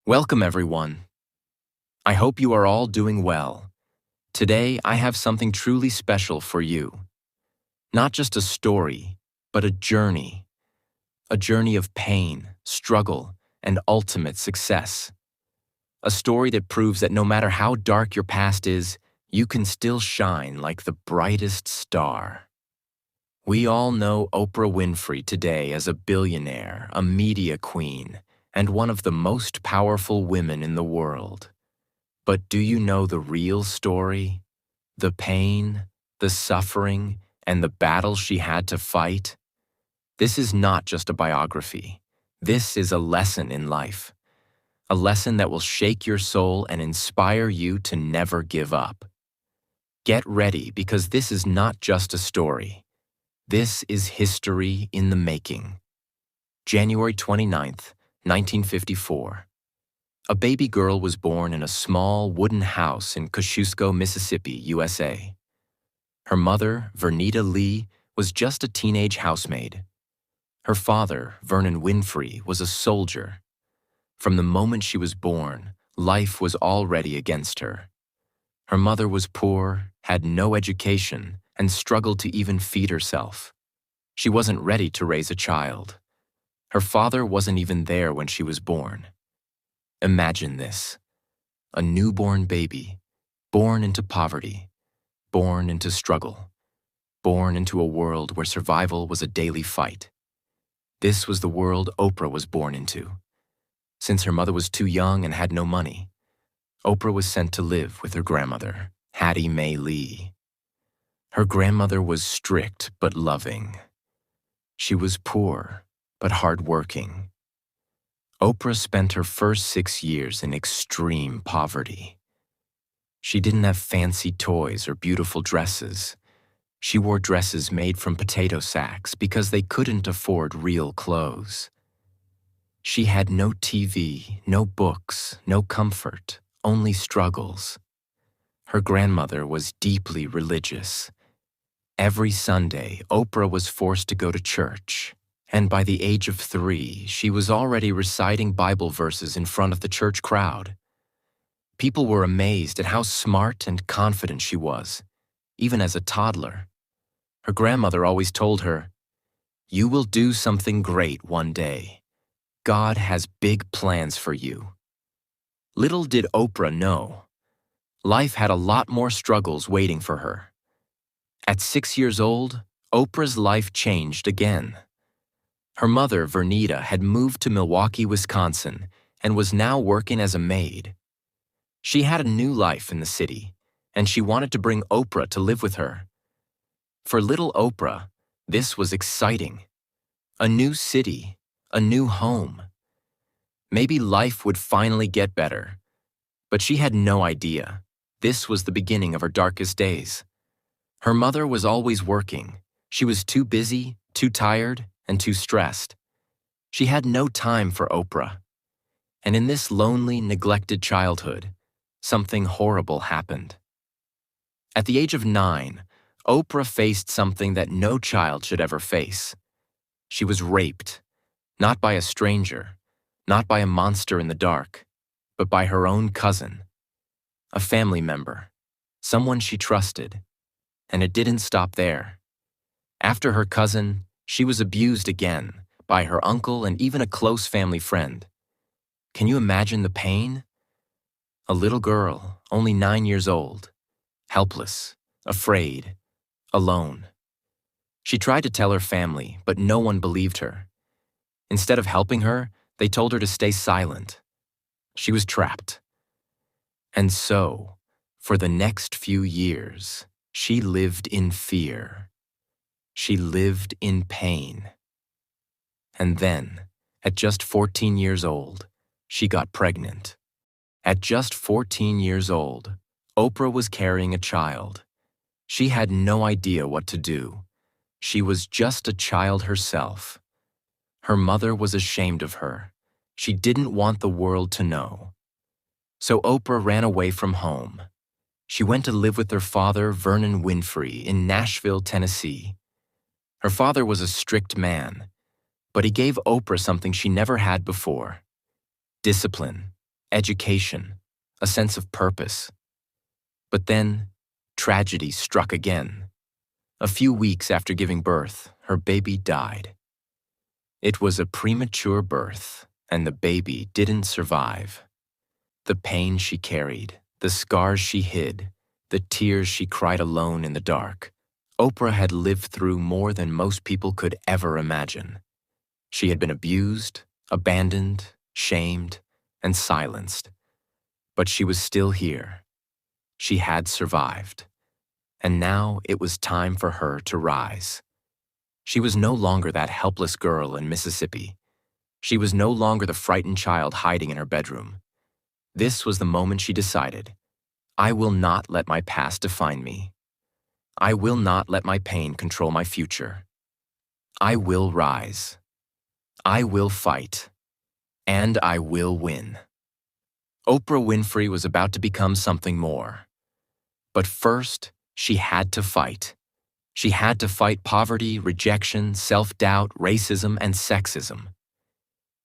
Welcome, everyone. I hope you are all doing well. Today, I have something truly special for you. Not just a story, but a journey. A journey of pain, struggle, and ultimate success. A story that proves that no matter how dark your past is, you can still shine like the brightest star. We all know Oprah Winfrey today as a billionaire, a media queen, and one of the most powerful women in the world. But do you know the real story? The pain, the suffering, and the battles she had to fight? This is not just a biography. This is a lesson in life. A lesson that will shake your soul and inspire you to never give up. Get ready, because this is not just a story. This is history in the making. January 29th, 1954. A baby girl was born in a small wooden house in Kosciuszko, Mississippi, USA. Her mother, Vernita Lee, was just a teenage housemaid. Her father, Vernon Winfrey, was a soldier. From the moment she was born, life was already against her. Her mother was poor, had no education, and struggled to even feed herself. She wasn't ready to raise a child. Her father wasn't even there when she was born. Imagine this: a newborn baby, born into poverty, born into struggle, born into a world where survival was a daily fight. This was the world Oprah was born into. Since her mother was too young and had no money, Oprah was sent to live with her grandmother, Hattie Mae Lee. Her grandmother was strict but loving. She was poor but hardworking. Oprah spent her first 6 years in extreme poverty. She didn't have fancy toys or beautiful dresses. She wore dresses made from potato sacks because they couldn't afford real clothes. She had no TV, no books, no comfort, only struggles. Her grandmother was deeply religious. Every Sunday, Oprah was forced to go to church. And by the age of 3, she was already reciting Bible verses in front of the church crowd. People were amazed at how smart and confident she was, even as a toddler. Her grandmother always told her, "You will do something great one day. God has big plans for you." Little did Oprah know, life had a lot more struggles waiting for her. At 6 years old, Oprah's life changed again. Her mother, Vernita, had moved to Milwaukee, Wisconsin, and was now working as a maid. She had a new life in the city, and she wanted to bring Oprah to live with her. For little Oprah, this was exciting. A new city, a new home. Maybe life would finally get better, but she had no idea. This was the beginning of her darkest days. Her mother was always working. She was too busy, too tired, and too stressed. She had no time for Oprah. And in this lonely, neglected childhood, something horrible happened. At the age of 9, Oprah faced something that no child should ever face. She was raped, not by a stranger, not by a monster in the dark, but by her own cousin, a family member, someone she trusted. And it didn't stop there. After her cousin, she was abused again by her uncle and even a close family friend. Can you imagine the pain? A little girl, only 9 years old, helpless, afraid, alone. She tried to tell her family, but no one believed her. Instead of helping her, they told her to stay silent. She was trapped. And so, for the next few years, she lived in fear. She lived in pain. And then, at just 14 years old, she got pregnant. At just 14 years old, Oprah was carrying a child. She had no idea what to do. She was just a child herself. Her mother was ashamed of her. She didn't want the world to know. So Oprah ran away from home. She went to live with her father, Vernon Winfrey, in Nashville, Tennessee. Her father was a strict man, but he gave Oprah something she never had before: discipline, education, a sense of purpose. But then, tragedy struck again. A few weeks after giving birth, her baby died. It was a premature birth, and the baby didn't survive. The pain she carried, the scars she hid, the tears she cried alone in the dark. Oprah had lived through more than most people could ever imagine. She had been abused, abandoned, shamed, and silenced. But she was still here. She had survived. And now it was time for her to rise. She was no longer that helpless girl in Mississippi. She was no longer the frightened child hiding in her bedroom. This was the moment she decided, I will not let my past define me. I will not let my pain control my future. I will rise. I will fight. And I will win. Oprah Winfrey was about to become something more. But first, she had to fight. She had to fight poverty, rejection, self-doubt, racism, and sexism.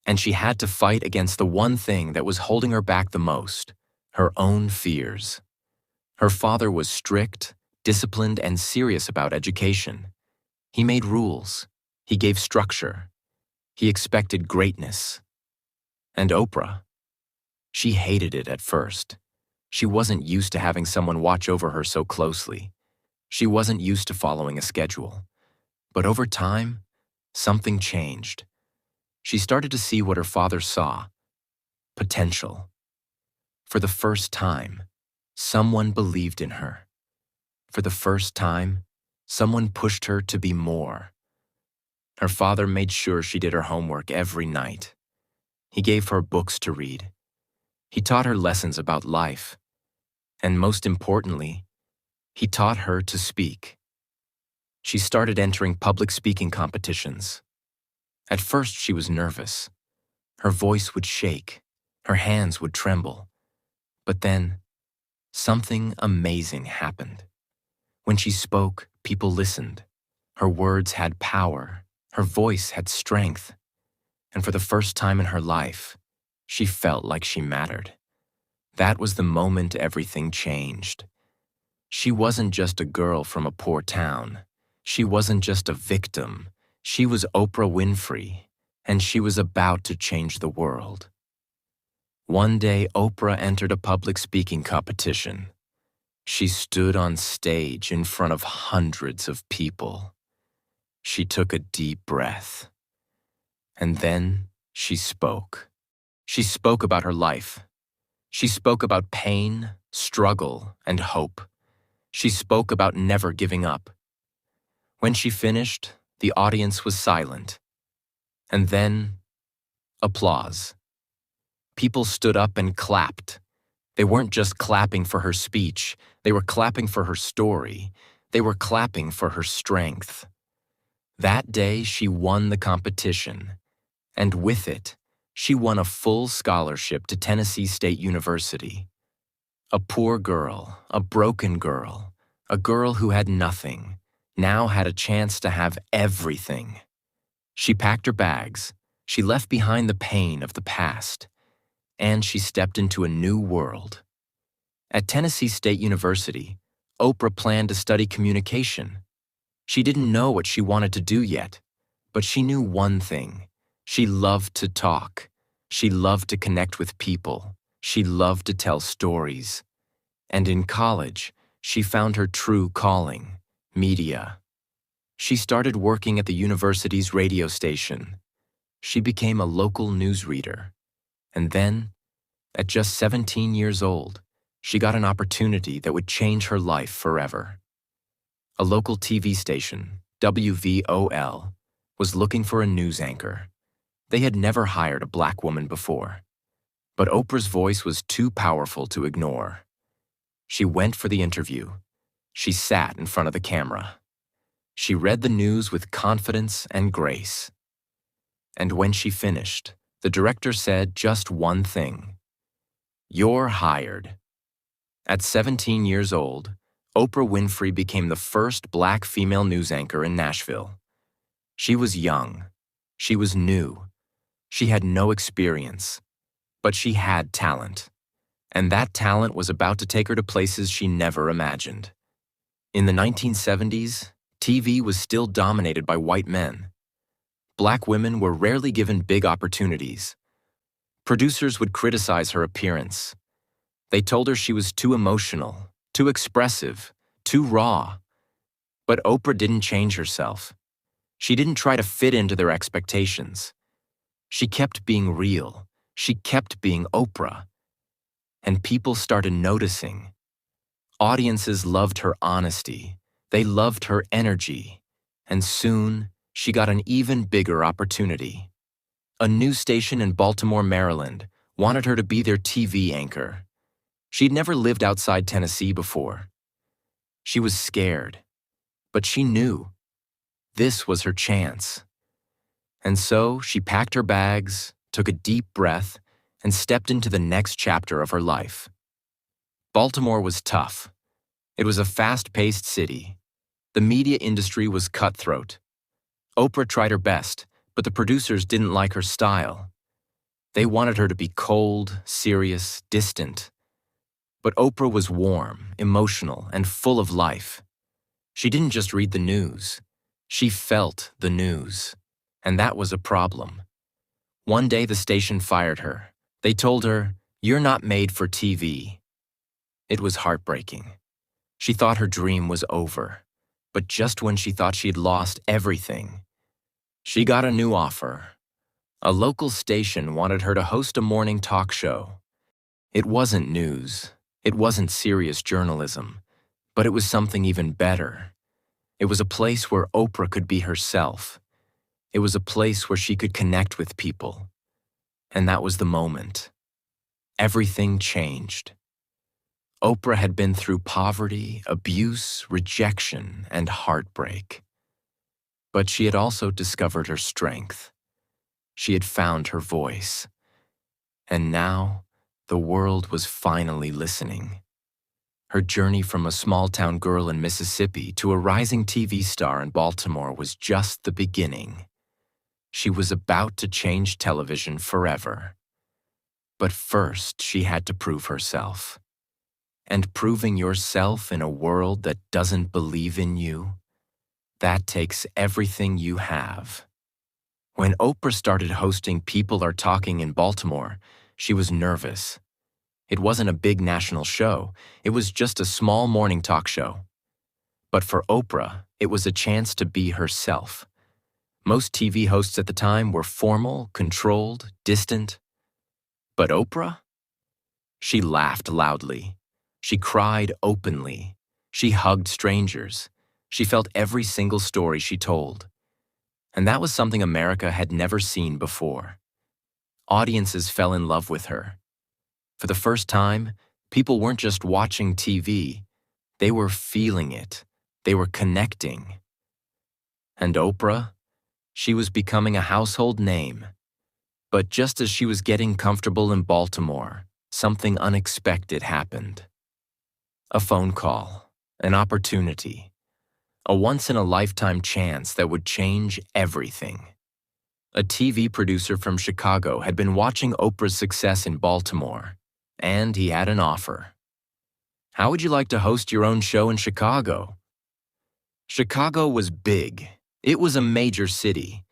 And she had to fight against the one thing that was holding her back the most, her own fears. Her father was strict, disciplined, and serious about education. He made rules. He gave structure. He expected greatness. And Oprah? She hated it at first. She wasn't used to having someone watch over her so closely. She wasn't used to following a schedule. But over time, something changed. She started to see what her father saw: potential. For the first time, someone believed in her. For the first time, someone pushed her to be more. Her father made sure she did her homework every night. He gave her books to read. He taught her lessons about life. And most importantly, he taught her to speak. She started entering public speaking competitions. At first, she was nervous. Her voice would shake. Her hands would tremble. But then, something amazing happened. When she spoke, people listened. Her words had power. Her voice had strength. And for the first time in her life, she felt like she mattered. That was the moment everything changed. She wasn't just a girl from a poor town. She wasn't just a victim. She was Oprah Winfrey, and she was about to change the world. One day, Oprah entered a public speaking competition. She stood on stage in front of hundreds of people. She took a deep breath. And then she spoke. She spoke about her life. She spoke about pain, struggle, and hope. She spoke about never giving up. When she finished, the audience was silent. And then, applause. People stood up and clapped. They weren't just clapping for her speech. They were clapping for her story. They were clapping for her strength. That day, she won the competition. And with it, she won a full scholarship to Tennessee State University. A poor girl, a broken girl, a girl who had nothing, now had a chance to have everything. She packed her bags, she left behind the pain of the past, and she stepped into a new world. At Tennessee State University, Oprah planned to study communication. She didn't know what she wanted to do yet, but she knew one thing. She loved to talk. She loved to connect with people. She loved to tell stories. And in college, she found her true calling: media. She started working at the university's radio station. She became a local newsreader. And then, at just 17 years old, she got an opportunity that would change her life forever. A local TV station, WVOL, was looking for a news anchor. They had never hired a black woman before. But Oprah's voice was too powerful to ignore. She went for the interview. She sat in front of the camera. She read the news with confidence and grace. And when she finished, the director said just one thing: "You're hired." At 17 years old, Oprah Winfrey became the first black female news anchor in Nashville. She was young. She was new. She had no experience. But she had talent, and that talent was about to take her to places she never imagined. In the 1970s, TV was still dominated by white men. Black women were rarely given big opportunities. Producers would criticize her appearance. They told her she was too emotional, too expressive, too raw. But Oprah didn't change herself. She didn't try to fit into their expectations. She kept being real. She kept being Oprah. And people started noticing. Audiences loved her honesty. They loved her energy. And soon, she got an even bigger opportunity. A news station in Baltimore, Maryland, wanted her to be their TV anchor. She'd never lived outside Tennessee before. She was scared, but she knew this was her chance. And so she packed her bags, took a deep breath, and stepped into the next chapter of her life. Baltimore was tough. It was a fast-paced city. The media industry was cutthroat. Oprah tried her best, but the producers didn't like her style. They wanted her to be cold, serious, distant. But Oprah was warm, emotional, and full of life. She didn't just read the news. She felt the news. And that was a problem. One day the station fired her. They told her, "You're not made for TV." It was heartbreaking. She thought her dream was over. But just when she thought she'd lost everything, she got a new offer. A local station wanted her to host a morning talk show. It wasn't news. It wasn't serious journalism. But it was something even better. It was a place where Oprah could be herself. It was a place where she could connect with people. And that was the moment. Everything changed. Oprah had been through poverty, abuse, rejection, and heartbreak. But she had also discovered her strength. She had found her voice. And now, the world was finally listening. Her journey from a small-town girl in Mississippi to a rising TV star in Baltimore was just the beginning. She was about to change television forever. But first, she had to prove herself. And proving yourself in a world that doesn't believe in you, that takes everything you have. When Oprah started hosting People Are Talking in Baltimore, she was nervous. It wasn't a big national show. It was just a small morning talk show. But for Oprah, it was a chance to be herself. Most TV hosts at the time were formal, controlled, distant. But Oprah? She laughed loudly. She cried openly. She hugged strangers. She felt every single story she told. And that was something America had never seen before. Audiences fell in love with her. For the first time, people weren't just watching TV. They were feeling it. They were connecting. And Oprah? She was becoming a household name. But just as she was getting comfortable in Baltimore, something unexpected happened. A phone call, an opportunity, a once-in-a-lifetime chance that would change everything. A TV producer from Chicago had been watching Oprah's success in Baltimore, and he had an offer. How would you like to host your own show in Chicago? Chicago was big. It was a major city.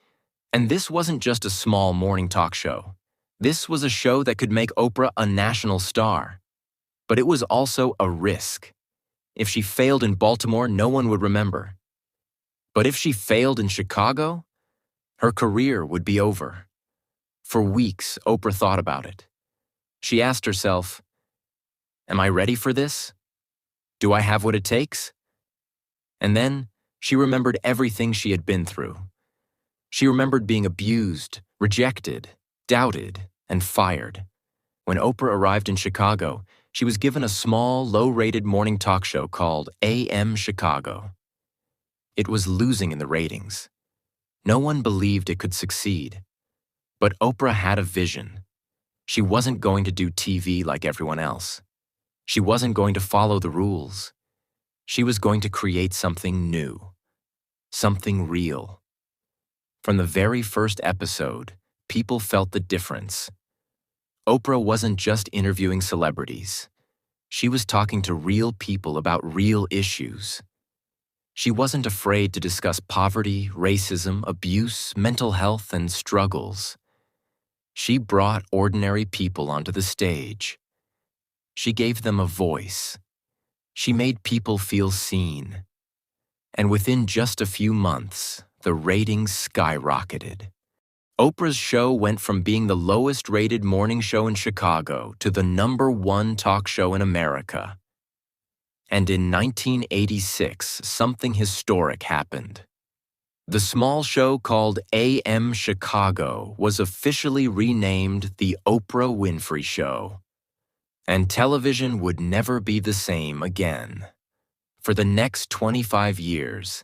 And this wasn't just a small morning talk show. This was a show that could make Oprah a national star. But it was also a risk. If she failed in Baltimore, no one would remember. But if she failed in Chicago, her career would be over. For weeks, Oprah thought about it. She asked herself, "Am I ready for this? Do I have what it takes?" And then she remembered everything she had been through. She remembered being abused, rejected, doubted, and fired. When Oprah arrived in Chicago, she was given a small, low-rated morning talk show called AM Chicago. It was losing in the ratings. No one believed it could succeed. But Oprah had a vision. She wasn't going to do TV like everyone else. She wasn't going to follow the rules. She was going to create something new, something real. From the very first episode, people felt the difference. Oprah wasn't just interviewing celebrities. She was talking to real people about real issues. She wasn't afraid to discuss poverty, racism, abuse, mental health, and struggles. She brought ordinary people onto the stage. She gave them a voice. She made people feel seen. And within just a few months, the ratings skyrocketed. Oprah's show went from being the lowest-rated morning show in Chicago to the #1 talk show in America. And in 1986, something historic happened. The small show called AM Chicago was officially renamed The Oprah Winfrey Show. And television would never be the same again. For the next 25 years,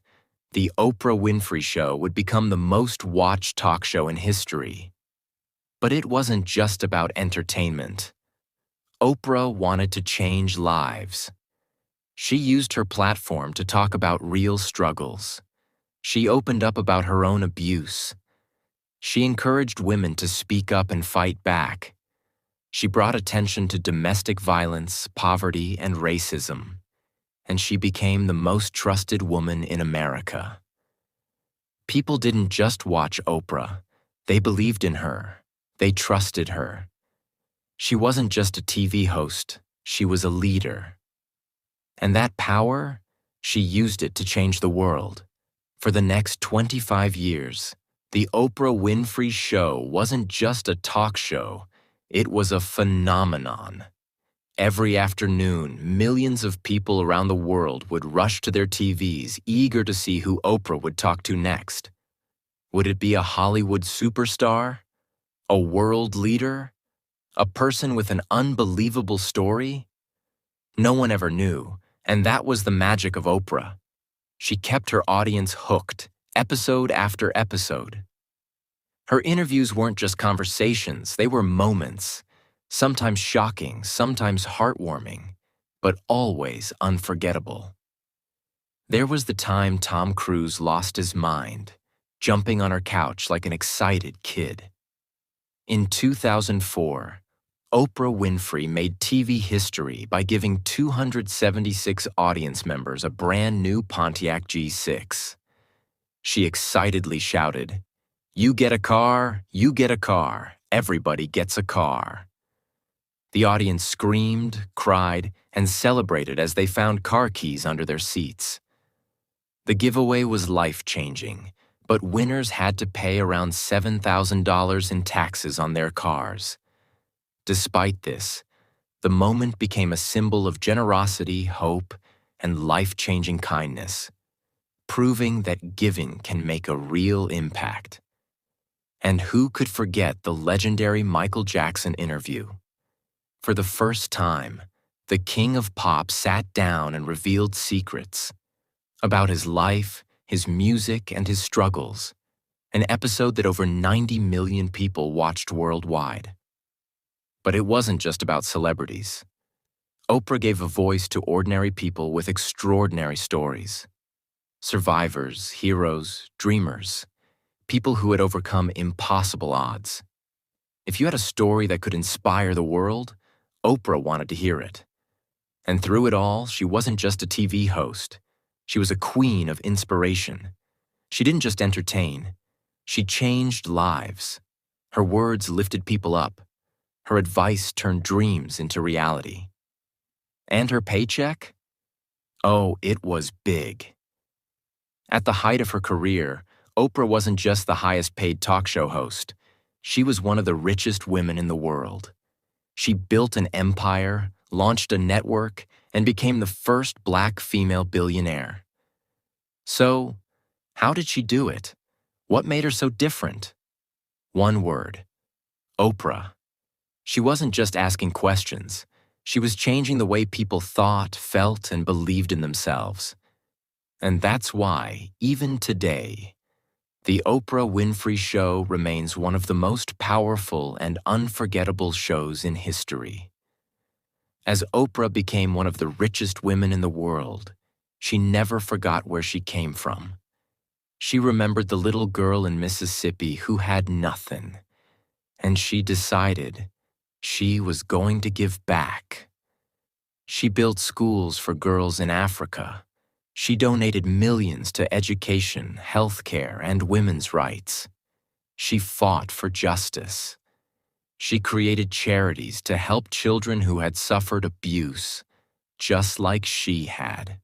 The Oprah Winfrey Show would become the most watched talk show in history. But it wasn't just about entertainment. Oprah wanted to change lives. She used her platform to talk about real struggles. She opened up about her own abuse. She encouraged women to speak up and fight back. She brought attention to domestic violence, poverty, and racism. And she became the most trusted woman in America. People didn't just watch Oprah. They believed in her. They trusted her. She wasn't just a TV host. She was a leader. And that power, she used it to change the world. For the next 25 years, The Oprah Winfrey Show wasn't just a talk show. It was a phenomenon. Every afternoon, millions of people around the world would rush to their TVs, eager to see who Oprah would talk to next. Would it be a Hollywood superstar? A world leader? A person with an unbelievable story? No one ever knew, and that was the magic of Oprah. She kept her audience hooked, episode after episode. Her interviews weren't just conversations, they were moments. Sometimes shocking, sometimes heartwarming, but always unforgettable. There was the time Tom Cruise lost his mind, jumping on her couch like an excited kid. In 2004, Oprah Winfrey made TV history by giving 276 audience members a brand new Pontiac G6. She excitedly shouted, "You get a car, you get a car, everybody gets a car." The audience screamed, cried, and celebrated as they found car keys under their seats. The giveaway was life-changing, but winners had to pay around $7,000 in taxes on their cars. Despite this, the moment became a symbol of generosity, hope, and life-changing kindness, proving that giving can make a real impact. And who could forget the legendary Michael Jackson interview? For the first time, the king of pop sat down and revealed secrets about his life, his music, and his struggles, an episode that over 90 million people watched worldwide. But it wasn't just about celebrities. Oprah gave a voice to ordinary people with extraordinary stories. Survivors, heroes, dreamers, people who had overcome impossible odds. If you had a story that could inspire the world, Oprah wanted to hear it. And through it all, she wasn't just a TV host. She was a queen of inspiration. She didn't just entertain. She changed lives. Her words lifted people up. Her advice turned dreams into reality. And her paycheck? Oh, it was big. At the height of her career, Oprah wasn't just the highest-paid talk show host. She was one of the richest women in the world. She built an empire, launched a network, and became the first Black female billionaire. So, how did she do it? What made her so different? One word: Oprah. She wasn't just asking questions. She was changing the way people thought, felt, and believed in themselves. And that's why, even today, The Oprah Winfrey Show remains one of the most powerful and unforgettable shows in history. As Oprah became one of the richest women in the world, she never forgot where she came from. She remembered the little girl in Mississippi who had nothing, and she decided, She was going to give back. She built schools for girls in Africa. She donated millions to education, healthcare, and women's rights. She fought for justice. She created charities to help children who had suffered abuse, just like she had.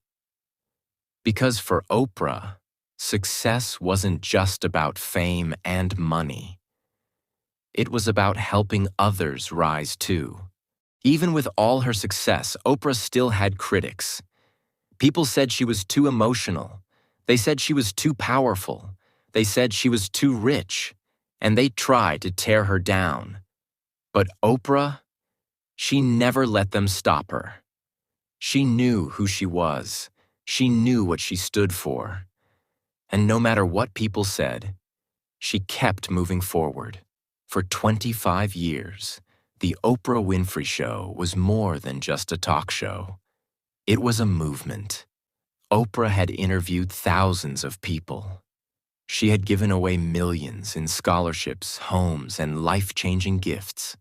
Because for Oprah, success wasn't just about fame and money. It was about helping others rise too. Even with all her success, Oprah still had critics. People said she was too emotional. They said she was too powerful. They said she was too rich. And they tried to tear her down. But Oprah, she never let them stop her. She knew who she was. She knew what she stood for. And no matter what people said, she kept moving forward. For 25 years, the Oprah Winfrey Show was more than just a talk show. It was a movement. Oprah had interviewed thousands of people. She had given away millions in scholarships, homes, and life-changing gifts.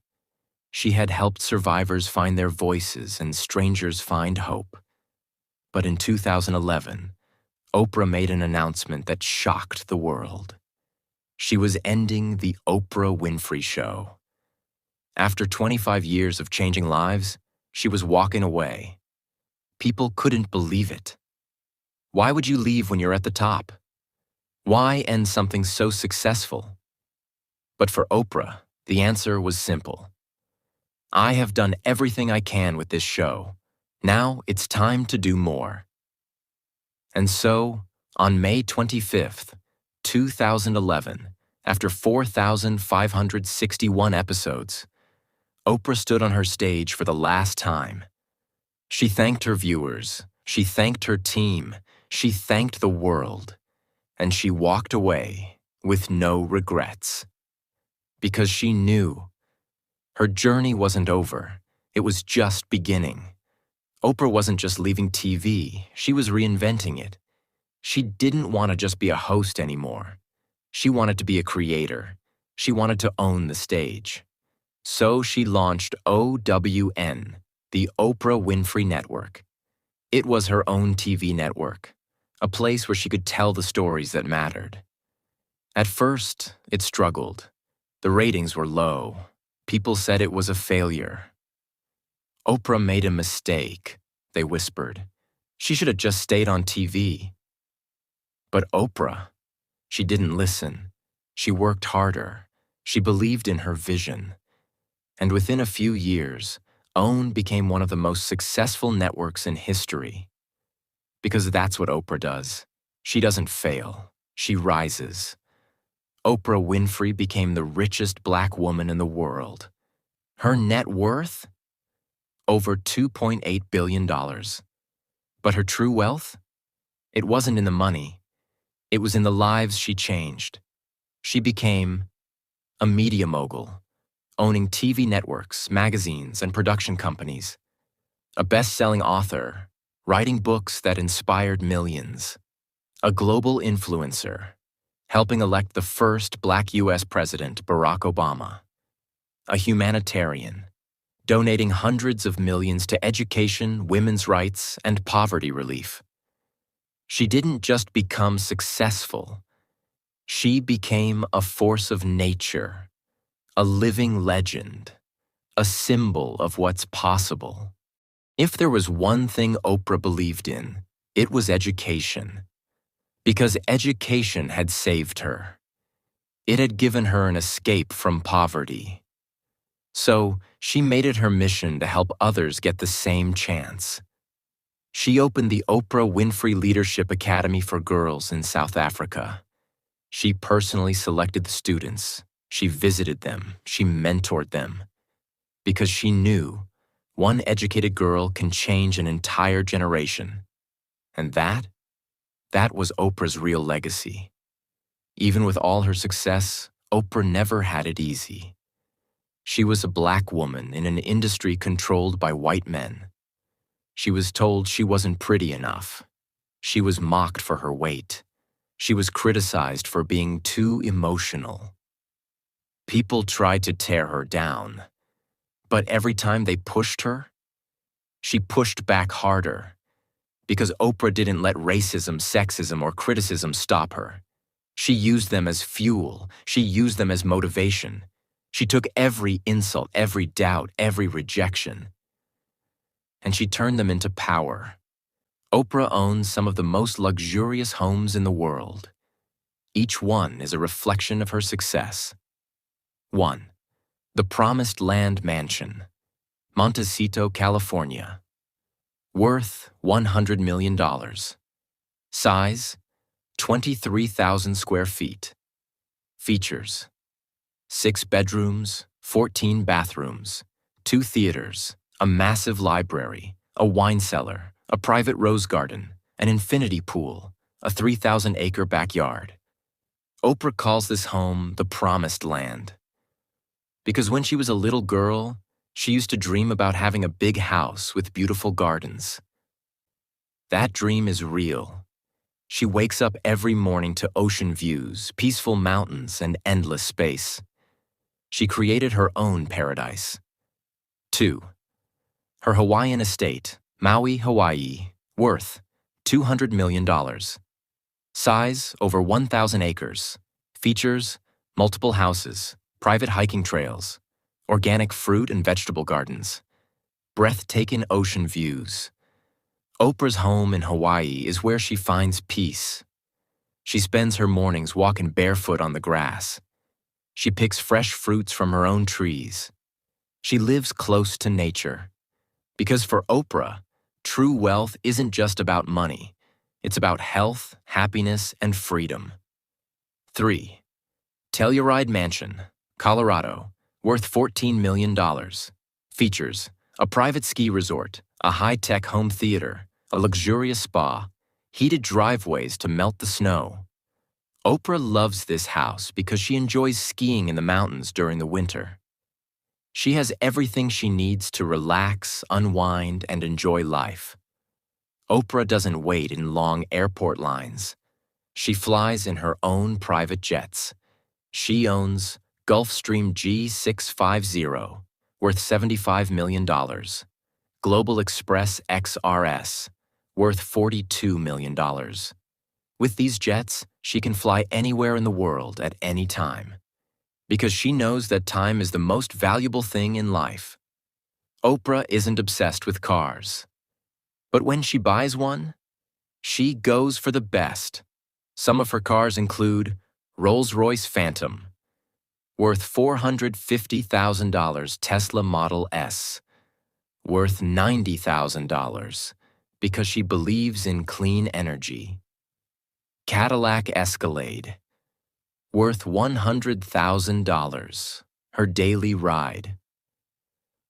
She had helped survivors find their voices and strangers find hope. But in 2011, Oprah made an announcement that shocked the world. She was ending the Oprah Winfrey Show. After 25 years of changing lives, she was walking away. People couldn't believe it. Why would you leave when you're at the top? Why end something so successful? But for Oprah, the answer was simple. I have done everything I can with this show. Now it's time to do more. And so, on May 25th, 2011, after 4,561 episodes, Oprah stood on her stage for the last time. She thanked her viewers, she thanked her team, she thanked the world, and she walked away with no regrets. Because she knew her journey wasn't over, it was just beginning. Oprah wasn't just leaving TV, she was reinventing it. She didn't want to just be a host anymore. She wanted to be a creator. She wanted to own the stage. So she launched OWN, the Oprah Winfrey Network. It was her own TV network, a place where she could tell the stories that mattered. At first, it struggled. The ratings were low. People said it was a failure. Oprah made a mistake, they whispered. She should have just stayed on TV. But Oprah, she didn't listen. She worked harder. She believed in her vision. And within a few years, OWN became one of the most successful networks in history. Because that's what Oprah does. She doesn't fail. She rises. Oprah Winfrey became the richest Black woman in the world. Her net worth? Over $2.8 billion. But her true wealth? It wasn't in the money. It was in the lives she changed. She became a media mogul, owning TV networks, magazines, and production companies. A best-selling author, writing books that inspired millions. A global influencer, helping elect the first Black U.S. President, Barack Obama. A humanitarian, donating hundreds of millions to education, women's rights, and poverty relief. She didn't just become successful. She became a force of nature, a living legend, a symbol of what's possible. If there was one thing Oprah believed in, it was education. Because education had saved her. It had given her an escape from poverty. So she made it her mission to help others get the same chance. She opened the Oprah Winfrey Leadership Academy for girls in South Africa. She personally selected the students. She visited them. She mentored them. Because she knew one educated girl can change an entire generation. And that was Oprah's real legacy. Even with all her success, Oprah never had it easy. She was a Black woman in an industry controlled by white men. She was told she wasn't pretty enough. She was mocked for her weight. She was criticized for being too emotional. People tried to tear her down. But every time they pushed her, she pushed back harder. Because Oprah didn't let racism, sexism, or criticism stop her. She used them as fuel. She used them as motivation. She took every insult, every doubt, every rejection, and she turned them into power. Oprah owns some of the most luxurious homes in the world. Each one is a reflection of her success. 1. The Promised Land Mansion, Montecito, California. Worth $100 million. Size, 23,000 square feet. Features: 6 bedrooms, 14 bathrooms, 2 theaters, a massive library, a wine cellar, a private rose garden, an infinity pool, a 3,000-acre backyard. Oprah calls this home the Promised Land. Because when she was a little girl, she used to dream about having a big house with beautiful gardens. That dream is real. She wakes up every morning to ocean views, peaceful mountains, and endless space. She created her own paradise. 2. Her Hawaiian estate, Maui, Hawaii, worth $200 million. Size, over 1,000 acres. Features, multiple houses, private hiking trails, organic fruit and vegetable gardens, breathtaking ocean views. Oprah's home in Hawaii is where she finds peace. She spends her mornings walking barefoot on the grass. She picks fresh fruits from her own trees. She lives close to nature. Because for Oprah, true wealth isn't just about money. It's about health, happiness, and freedom. 3. Telluride Mansion, Colorado, worth $14 million. Features: a private ski resort, a high-tech home theater, a luxurious spa, heated driveways to melt the snow. Oprah loves this house because she enjoys skiing in the mountains during the winter. She has everything she needs to relax, unwind, and enjoy life. Oprah doesn't wait in long airport lines. She flies in her own private jets. She owns Gulfstream G650, worth $75 million. Global Express XRS, worth $42 million. With these jets, she can fly anywhere in the world at any time. Because she knows that time is the most valuable thing in life. Oprah isn't obsessed with cars. But when she buys one, she goes for the best. Some of her cars include Rolls-Royce Phantom, worth $450,000 Tesla Model S, worth $90,000 because she believes in clean energy. Cadillac Escalade, worth $100,000, her daily ride.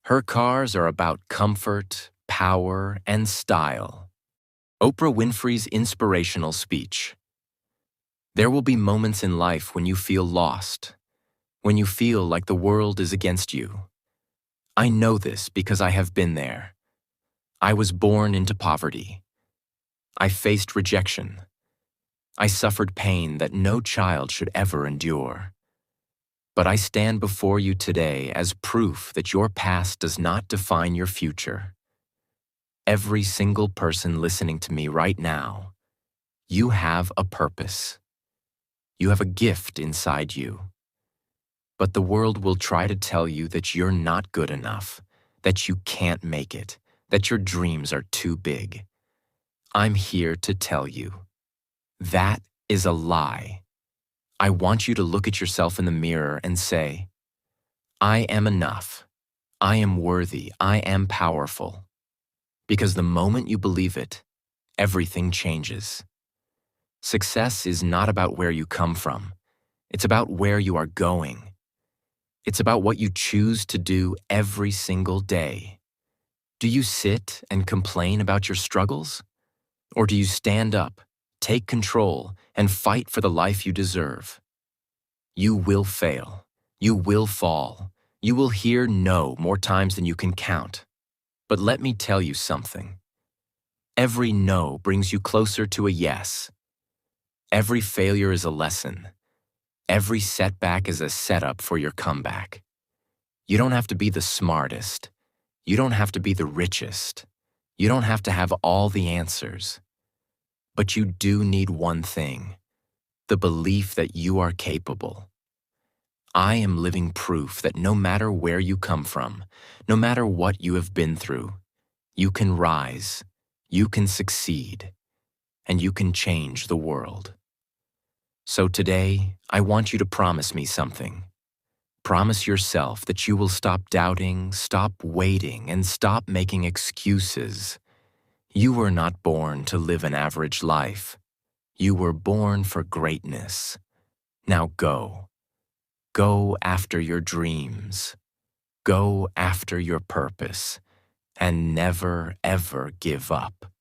Her cars are about comfort, power, and style. Oprah Winfrey's inspirational speech. There will be moments in life when you feel lost, when you feel like the world is against you. I know this because I have been there. I was born into poverty. I faced rejection. I suffered pain that no child should ever endure. But I stand before you today as proof that your past does not define your future. Every single person listening to me right now, you have a purpose. You have a gift inside you. But the world will try to tell you that you're not good enough, that you can't make it, that your dreams are too big. I'm here to tell you, that is a lie. I want you to look at yourself in the mirror and say, I am enough. I am worthy. I am powerful. Because the moment you believe it, everything changes. Success is not about where you come from. It's about where you are going. It's about what you choose to do every single day. Do you sit and complain about your struggles? Or do you stand up, take control, and fight for the life you deserve? You will fail. You will fall. You will hear no more times than you can count. But let me tell you something. Every no brings you closer to a yes. Every failure is a lesson. Every setback is a setup for your comeback. You don't have to be the smartest. You don't have to be the richest. You don't have to have all the answers. But you do need one thing: the belief that you are capable. I am living proof that no matter where you come from, no matter what you have been through, you can rise, you can succeed, and you can change the world. So today, I want you to promise me something. Promise yourself that you will stop doubting, stop waiting, and stop making excuses. You were not born to live an average life. You were born for greatness. Now go. Go after your dreams. Go after your purpose. And never, ever give up.